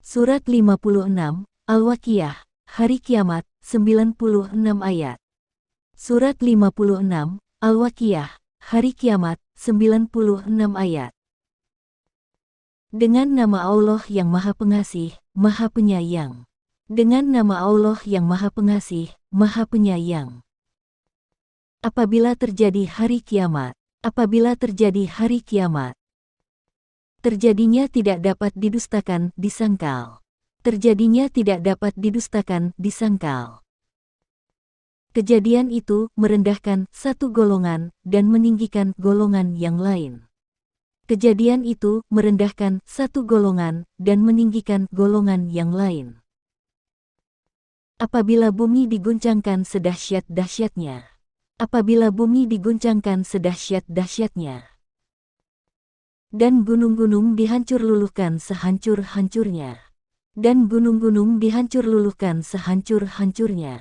Surat 56, Al-Waqiah, Hari Kiamat, 96 ayat. Surat 56, Al-Waqiah, Hari Kiamat, 96 ayat. Dengan nama Allah yang Maha Pengasih, Maha Penyayang. Dengan nama Allah yang Maha Pengasih, Maha Penyayang. Apabila terjadi hari kiamat, apabila terjadi hari kiamat, terjadinya tidak dapat didustakan, disangkal. Terjadinya tidak dapat didustakan, disangkal. Kejadian itu merendahkan satu golongan dan meninggikan golongan yang lain. Kejadian itu merendahkan satu golongan dan meninggikan golongan yang lain. Apabila bumi diguncangkan sedahsyat-dahsyatnya. Apabila bumi diguncangkan sedahsyat-dahsyatnya. Dan gunung-gunung dihancur luluhkan sehancur-hancurnya. Dan gunung-gunung dihancur luluhkan sehancur-hancurnya.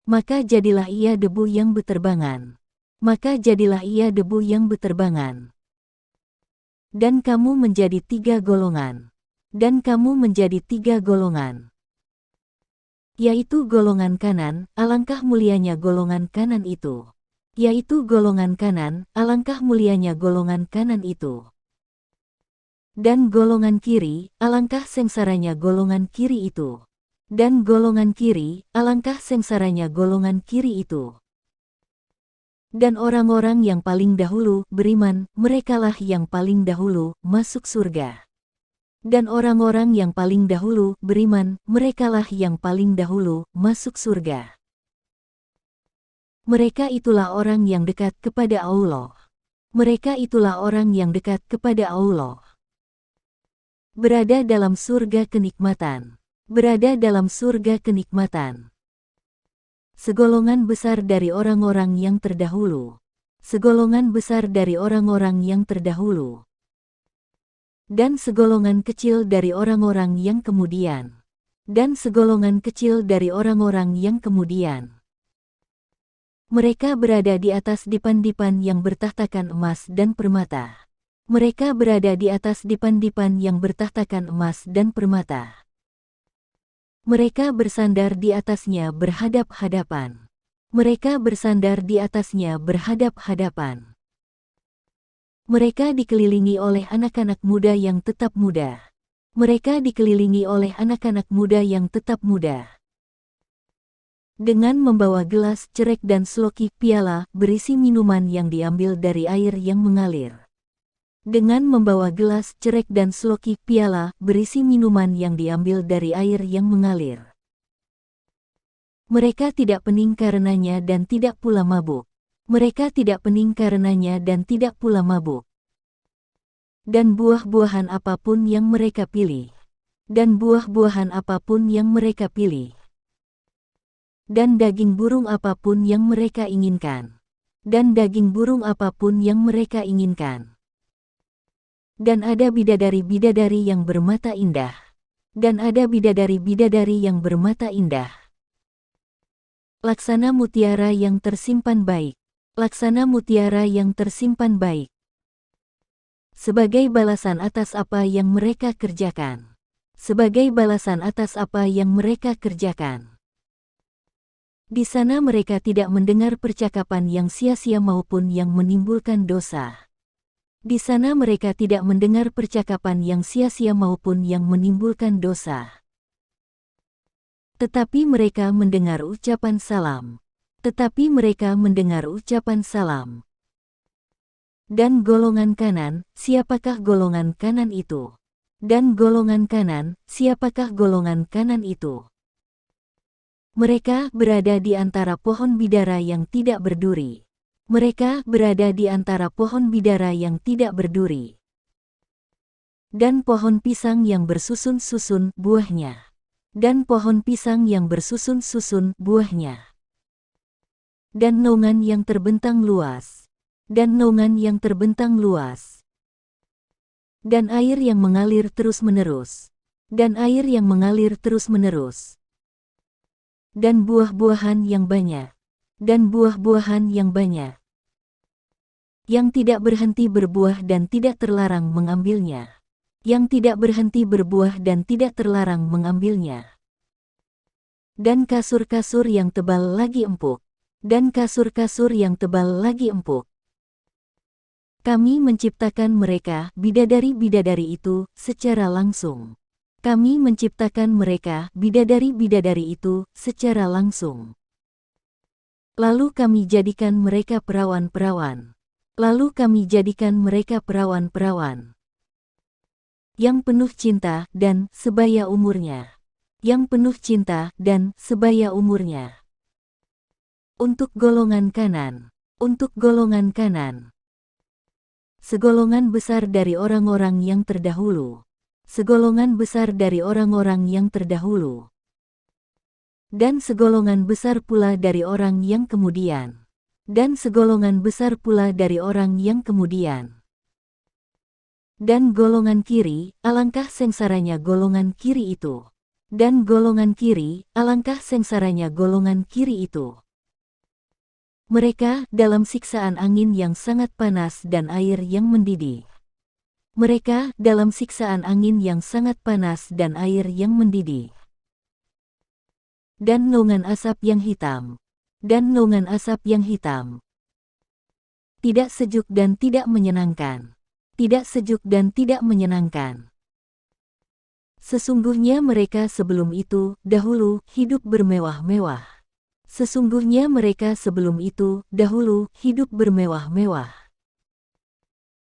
Maka jadilah ia debu yang beterbangan. Maka jadilah ia debu yang beterbangan. Dan kamu menjadi 3 golongan. Dan kamu menjadi 3 golongan. Yaitu golongan kanan, alangkah mulianya golongan kanan itu. Yaitu golongan kanan, alangkah mulianya golongan kanan itu. Dan golongan kiri, alangkah sengsaranya golongan kiri itu. Dan golongan kiri, alangkah sengsaranya golongan kiri itu. Dan orang-orang yang paling dahulu beriman, merekalah yang paling dahulu masuk surga. Dan orang-orang yang paling dahulu beriman, merekalah yang paling dahulu masuk surga. Mereka itulah orang yang dekat kepada Allah. Mereka itulah orang yang dekat kepada Allah. Berada dalam surga kenikmatan. Berada dalam surga kenikmatan. Segolongan besar dari orang-orang yang terdahulu. Segolongan besar dari orang-orang yang terdahulu. Dan segolongan kecil dari orang-orang yang kemudian. Dan segolongan kecil dari orang-orang yang kemudian. Mereka berada di atas dipan-dipan yang bertahtakan emas dan permata. Mereka berada di atas dipan-dipan yang bertahtakan emas dan permata. Mereka bersandar di atasnya berhadap-hadapan. Mereka bersandar di atasnya berhadap-hadapan. Mereka dikelilingi oleh anak-anak muda yang tetap muda. Mereka dikelilingi oleh anak-anak muda yang tetap muda. Dengan membawa gelas, cerek dan seloki piala berisi minuman yang diambil dari air yang mengalir. Dengan membawa gelas, cerek dan seloki piala berisi minuman yang diambil dari air yang mengalir. Mereka tidak pening karenanya dan tidak pula mabuk. Mereka tidak pening karenanya dan tidak pula mabuk. Dan buah-buahan apapun yang mereka pilih. Dan buah-buahan apapun yang mereka pilih. Dan daging burung apapun yang mereka inginkan. Dan daging burung apapun yang mereka inginkan. Dan ada bidadari-bidadari yang bermata indah. Dan ada bidadari-bidadari yang bermata indah. Laksana mutiara yang tersimpan baik. Laksana mutiara yang tersimpan baik. Sebagai balasan atas apa yang mereka kerjakan. Sebagai balasan atas apa yang mereka kerjakan. Di sana mereka tidak mendengar percakapan yang sia-sia maupun yang menimbulkan dosa. Di sana mereka tidak mendengar percakapan yang sia-sia maupun yang menimbulkan dosa. Tetapi mereka mendengar ucapan salam. Tetapi mereka mendengar ucapan salam. Dan golongan kanan, siapakah golongan kanan itu? Dan golongan kanan, siapakah golongan kanan itu? Mereka berada di antara pohon bidara yang tidak berduri. Mereka berada di antara pohon bidara yang tidak berduri. Dan pohon pisang yang bersusun-susun buahnya. Dan pohon pisang yang bersusun-susun buahnya. Dan naungan yang terbentang luas. Dan naungan yang terbentang luas. Dan air yang mengalir terus-menerus. Dan air yang mengalir terus-menerus. Dan buah-buahan yang banyak. Dan buah-buahan yang banyak. Yang tidak berhenti berbuah dan tidak terlarang mengambilnya. yang tidak berhenti berbuah dan tidak terlarang mengambilnya. Dan kasur-kasur yang tebal lagi empuk. Dan kasur-kasur yang tebal lagi empuk. Kami menciptakan mereka, bidadari-bidadari itu, secara langsung. Kami menciptakan mereka, bidadari-bidadari itu, secara langsung. Lalu kami jadikan mereka perawan-perawan. Lalu kami jadikan mereka perawan-perawan yang penuh cinta dan sebaya umurnya. Yang penuh cinta dan sebaya umurnya. Untuk golongan kanan. Untuk golongan kanan. Segolongan besar dari orang-orang yang terdahulu. Segolongan besar dari orang-orang yang terdahulu. Dan segolongan besar pula dari orang yang kemudian. Dan segolongan besar pula dari orang yang kemudian. Dan golongan kiri, alangkah sengsaranya golongan kiri itu. Dan golongan kiri, alangkah sengsaranya golongan kiri itu. Mereka dalam siksaan angin yang sangat panas dan air yang mendidih. Mereka dalam siksaan angin yang sangat panas dan air yang mendidih. Dan naungan asap yang hitam. Dan naungan asap yang hitam. Tidak sejuk dan tidak menyenangkan. Tidak sejuk dan tidak menyenangkan. Sesungguhnya mereka sebelum itu, dahulu, hidup bermewah-mewah. Sesungguhnya mereka sebelum itu, dahulu, hidup bermewah-mewah.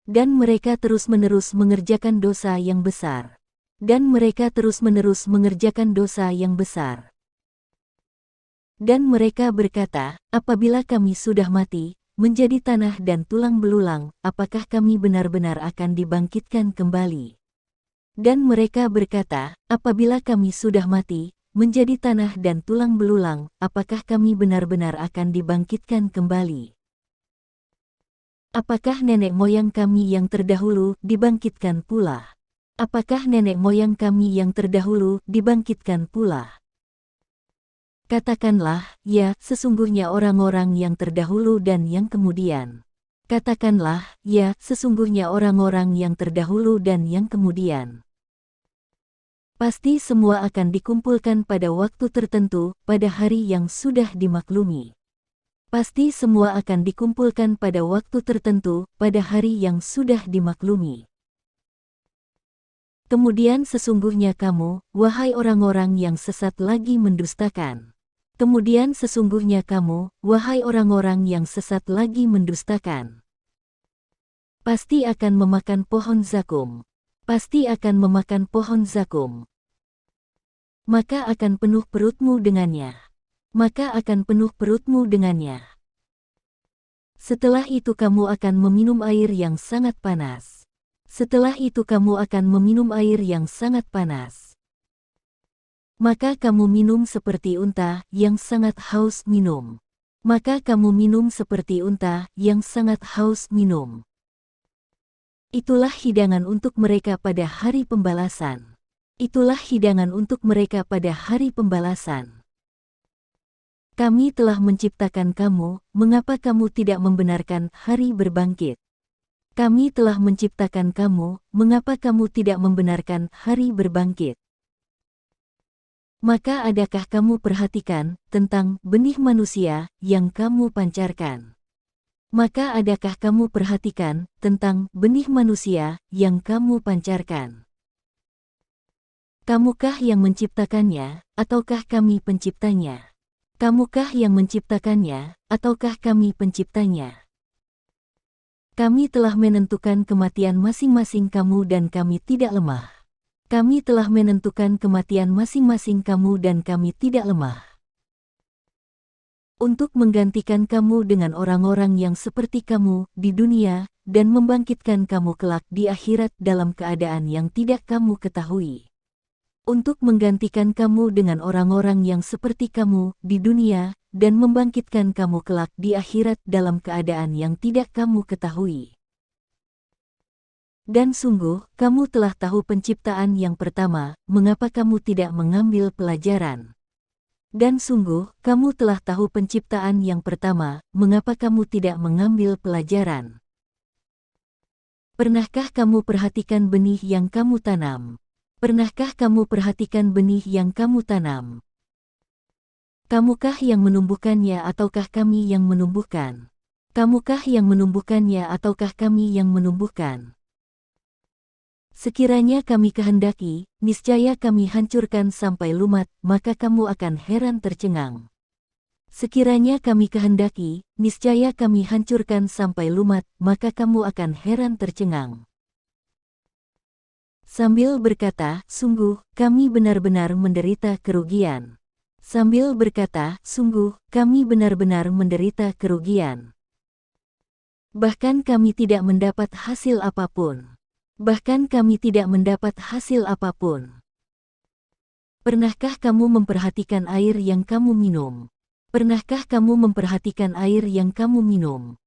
Dan mereka terus-menerus mengerjakan dosa yang besar. Dan mereka terus-menerus mengerjakan dosa yang besar. Dan mereka berkata, apabila kami sudah mati, menjadi tanah dan tulang belulang, apakah kami benar-benar akan dibangkitkan kembali? Dan mereka berkata, apabila kami sudah mati, menjadi tanah dan tulang belulang, apakah kami benar-benar akan dibangkitkan kembali? Apakah nenek moyang kami yang terdahulu dibangkitkan pula? Apakah nenek moyang kami yang terdahulu dibangkitkan pula? Katakanlah, ya, sesungguhnya orang-orang yang terdahulu dan yang kemudian. Katakanlah, ya, sesungguhnya orang-orang yang terdahulu dan yang kemudian. Pasti semua akan dikumpulkan pada waktu tertentu, pada hari yang sudah dimaklumi. Pasti semua akan dikumpulkan pada waktu tertentu, pada hari yang sudah dimaklumi. Kemudian sesungguhnya kamu, wahai orang-orang yang sesat lagi mendustakan. Kemudian sesungguhnya kamu, wahai orang-orang yang sesat lagi mendustakan. Pasti akan memakan pohon zakum. Pasti akan memakan pohon zakum. Maka akan penuh perutmu dengannya. Maka akan penuh perutmu dengannya. Setelah itu kamu akan meminum air yang sangat panas. Setelah itu kamu akan meminum air yang sangat panas. Maka kamu minum seperti unta yang sangat haus minum. Maka kamu minum seperti unta yang sangat haus minum. Itulah hidangan untuk mereka pada hari pembalasan. Itulah hidangan untuk mereka pada hari pembalasan. Kami telah menciptakan kamu, mengapa kamu tidak membenarkan hari berbangkit? Kami telah menciptakan kamu, mengapa kamu tidak membenarkan hari berbangkit? Maka adakah kamu perhatikan tentang benih manusia yang kamu pancarkan? Maka adakah kamu perhatikan tentang benih manusia yang kamu pancarkan? Kamukah yang menciptakannya, ataukah kami penciptanya? Kamukah yang menciptakannya, ataukah kami penciptanya? Kami telah menentukan kematian masing-masing kamu dan kami tidak lemah. Kami telah menentukan kematian masing-masing kamu dan kami tidak lemah. Untuk menggantikan kamu dengan orang-orang yang seperti kamu di dunia, dan membangkitkan kamu kelak di akhirat dalam keadaan yang tidak kamu ketahui. Untuk menggantikan kamu dengan orang-orang yang seperti kamu di dunia, dan membangkitkan kamu kelak di akhirat dalam keadaan yang tidak kamu ketahui. Dan sungguh, kamu telah tahu penciptaan yang pertama, mengapa kamu tidak mengambil pelajaran? Dan sungguh, kamu telah tahu penciptaan yang pertama, mengapa kamu tidak mengambil pelajaran? Pernahkah kamu perhatikan benih yang kamu tanam? Pernahkah kamu perhatikan benih yang kamu tanam? Kamukah yang menumbuhkannya ataukah kami yang menumbuhkan? Kamukah yang menumbuhkannya ataukah kami yang menumbuhkan? Sekiranya kami kehendaki, niscaya kami hancurkan sampai lumat, maka kamu akan heran tercengang. Sekiranya kami kehendaki, niscaya kami hancurkan sampai lumat, maka kamu akan heran tercengang. Sambil berkata, sungguh, kami benar-benar menderita kerugian. Sambil berkata, sungguh, kami benar-benar menderita kerugian. Bahkan kami tidak mendapat hasil apapun. Bahkan kami tidak mendapat hasil apapun. Pernahkah kamu memperhatikan air yang kamu minum? Pernahkah kamu memperhatikan air yang kamu minum?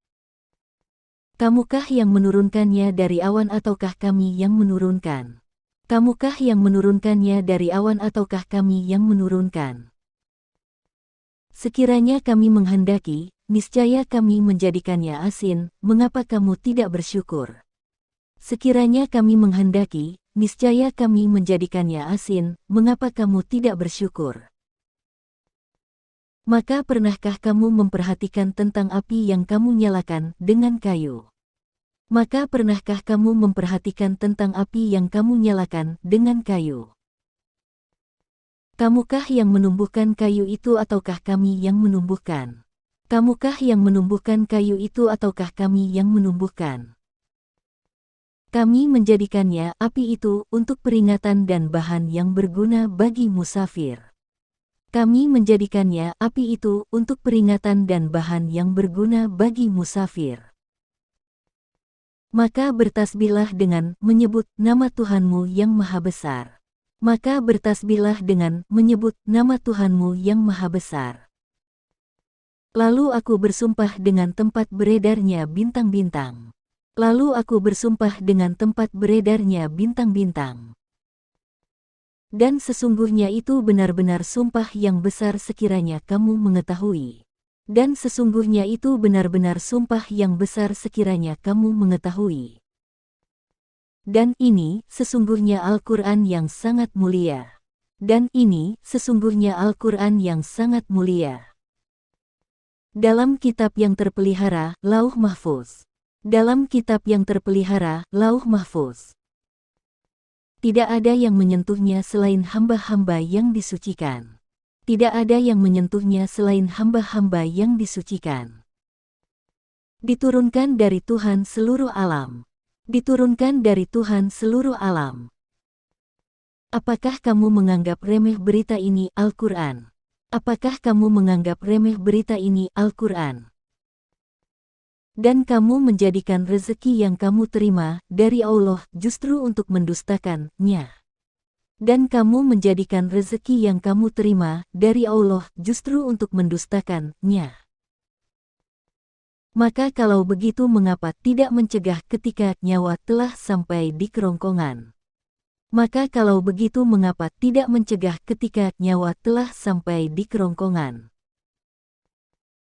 Kamukah yang menurunkannya dari awan ataukah kami yang menurunkan? Kamukah yang menurunkannya dari awan ataukah kami yang menurunkan? Sekiranya kami menghendaki, niscaya kami menjadikannya asin, mengapa kamu tidak bersyukur? Sekiranya kami menghendaki, niscaya kami menjadikannya asin, mengapa kamu tidak bersyukur? Maka pernahkah kamu memperhatikan tentang api yang kamu nyalakan dengan kayu? Maka pernahkah kamu memperhatikan tentang api yang kamu nyalakan dengan kayu? Kamukah yang menumbuhkan kayu itu ataukah kami yang menumbuhkan? Kamukah yang menumbuhkan kayu itu ataukah kami yang menumbuhkan? Kami menjadikannya, api itu, untuk peringatan dan bahan yang berguna bagi musafir. Kami menjadikannya, api itu, untuk peringatan dan bahan yang berguna bagi musafir. Maka bertasbihlah dengan menyebut nama Tuhanmu yang Maha Besar. Maka bertasbihlah dengan menyebut nama Tuhanmu yang Maha Besar. Lalu aku bersumpah dengan tempat beredarnya bintang-bintang. Lalu aku bersumpah dengan tempat beredarnya bintang-bintang. Dan sesungguhnya itu benar-benar sumpah yang besar sekiranya kamu mengetahui. Dan sesungguhnya itu benar-benar sumpah yang besar sekiranya kamu mengetahui. Dan ini sesungguhnya Al-Quran yang sangat mulia. Dan ini sesungguhnya Al-Quran yang sangat mulia. Dalam kitab yang terpelihara, Lauh Mahfuz. Dalam kitab yang terpelihara, Lauh Mahfuz. Tidak ada yang menyentuhnya selain hamba-hamba yang disucikan. Tidak ada yang menyentuhnya selain hamba-hamba yang disucikan. Diturunkan dari Tuhan seluruh alam. Diturunkan dari Tuhan seluruh alam. Apakah kamu menganggap remeh berita ini Al-Quran? Apakah kamu menganggap remeh berita ini Al-Quran? Dan kamu menjadikan rezeki yang kamu terima dari Allah justru untuk mendustakannya. Dan kamu menjadikan rezeki yang kamu terima dari Allah justru untuk mendustakannya. Maka kalau begitu mengapa tidak mencegah ketika nyawa telah sampai di kerongkongan? Maka kalau begitu mengapa tidak mencegah ketika nyawa telah sampai di kerongkongan?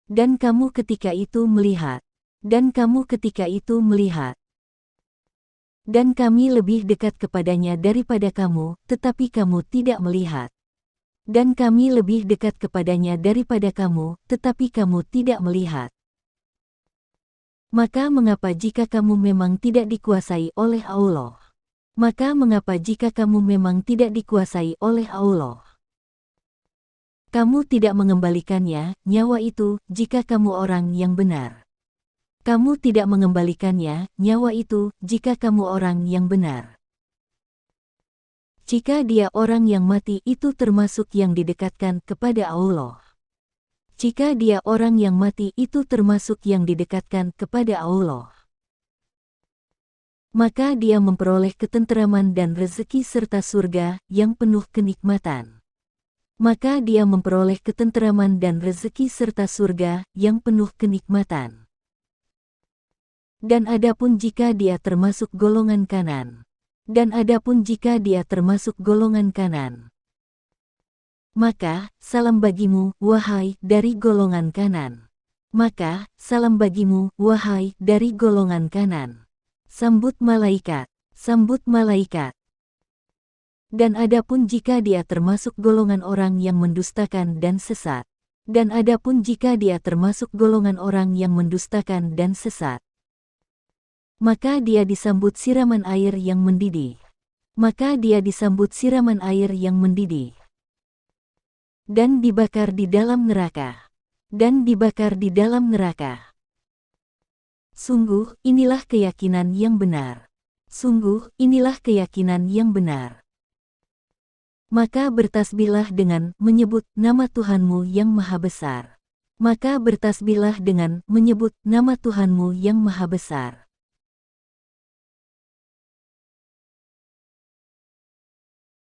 Dan kamu ketika itu melihat. Dan kamu ketika itu melihat. Dan kami lebih dekat kepadanya daripada kamu, tetapi kamu tidak melihat. Dan kami lebih dekat kepadanya daripada kamu, tetapi kamu tidak melihat. Maka mengapa jika kamu memang tidak dikuasai oleh Allah? Maka mengapa jika kamu memang tidak dikuasai oleh Allah? Kamu tidak mengembalikannya, nyawa itu, jika kamu orang yang benar. Kamu tidak mengembalikannya, nyawa itu, jika kamu orang yang benar. Jika dia orang yang mati itu termasuk yang didekatkan kepada Allah. Jika dia orang yang mati itu termasuk yang didekatkan kepada Allah. Maka dia memperoleh ketenteraman dan rezeki serta surga yang penuh kenikmatan. Maka dia memperoleh ketenteraman dan rezeki serta surga yang penuh kenikmatan. Dan adapun jika dia termasuk golongan kanan. Dan adapun jika dia termasuk golongan kanan. Maka, salam bagimu, wahai dari golongan kanan. Maka, salam bagimu, wahai dari golongan kanan. Sambut malaikat. Sambut malaikat. Dan adapun jika dia termasuk golongan orang yang mendustakan dan sesat. Dan adapun jika dia termasuk golongan orang yang mendustakan dan sesat, maka dia disambut siraman air yang mendidih. Maka dia disambut siraman air yang mendidih. Dan dibakar di dalam neraka. Dan dibakar di dalam neraka. Sungguh, inilah keyakinan yang benar. Sungguh, inilah keyakinan yang benar. Maka bertasbihlah dengan menyebut nama Tuhanmu yang Maha Besar. Maka bertasbihlah dengan menyebut nama Tuhanmu yang Maha Besar.